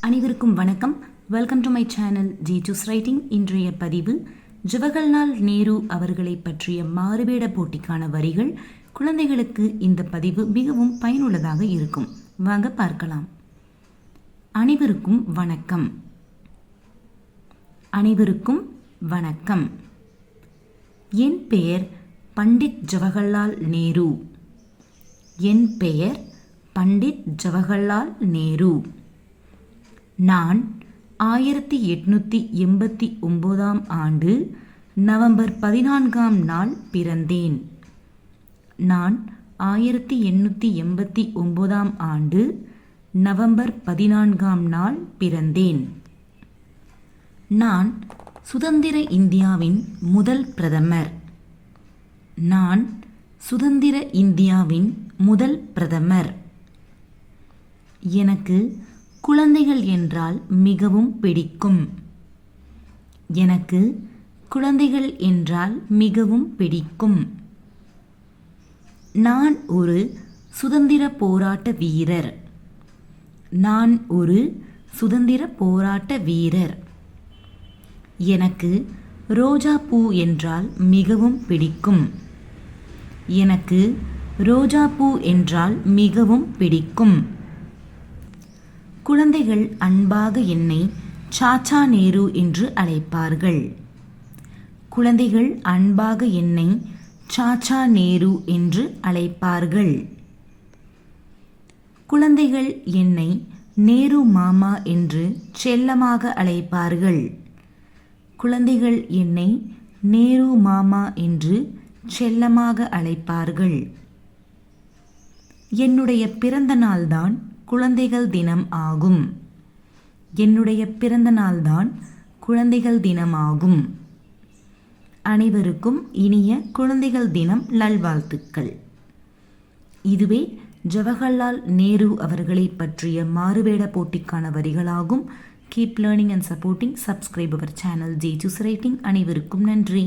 அனைவருக்கும் வணக்கம். Welcome to my channel ஜி2 ரைட்டிங். இன்றைய பதிவு ஜவஹர்லால் நேரு அவர்களை பற்றிய மாறுவேட போட்டிக்கான வரிகள். குழந்தைகளுக்கு இந்த பதிவு மிகவும் பயனுள்ளதாக இருக்கும். வாங்க பார்க்கலாம். அனைவருக்கும் வணக்கம். அனைவருக்கும் வணக்கம். என் பெயர் பண்டிட் ஜவஹர்லால் நேரு. என் பெயர் பண்டிட் ஜவஹர்லால் நேரு. நான் 1889 ஆண்டு நவம்பர் 14ஆம் நாள் பிறந்தேன். நான் 1889 ஆண்டு நவம்பர் 14ஆம் நாள் பிறந்தேன். நான் சுதந்திர இந்தியாவின் முதல் பிரதமர். நான் சுதந்திர இந்தியாவின் முதல் பிரதமர். எனக்கு குழந்தைகள் என்றால் மிகவும் பிடிக்கும். எனக்கு குழந்தைகள் என்றால் மிகவும் பிடிக்கும். நான் ஒரு சுதந்திர போராட்ட வீரர். நான் ஒரு சுதந்திர போராட்ட வீரர். எனக்கு ரோஜா பூ என்றால் மிகவும் பிடிக்கும். எனக்கு ரோஜா பூ என்றால் மிகவும் பிடிக்கும். குழந்தைகள் அன்பாக என்னை சாச்சா நேரு என்று அழைப்பார்கள். குழந்தைகள் அன்பாக என்னை சாச்சா நேரு என்று அழைப்பார்கள். குழந்தைகள் என்னை நேரு மாமா என்று செல்லமாக அழைப்பார்கள். குழந்தைகள் என்னை நேரு மாமா என்று செல்லமாக அழைப்பார்கள். என்னுடைய பிறந்த நாள்தான் குழந்தைகள் தினம் ஆகும். என்னுடைய பிறந்த நாள்தான் குழந்தைகள் தினம் ஆகும். அனைவருக்கும் இனிய குழந்தைகள் தினம் நல்வாழ்த்துக்கள். இதுவே ஜவஹர்லால் நேரு அவர்களை பற்றிய மாறுவேட போட்டிக்கான வரிகளாகும். Keep learning and supporting. Subscribe அவர் சேனல் ஜி2 ரைட்டிங். அனைவருக்கும் நன்றி.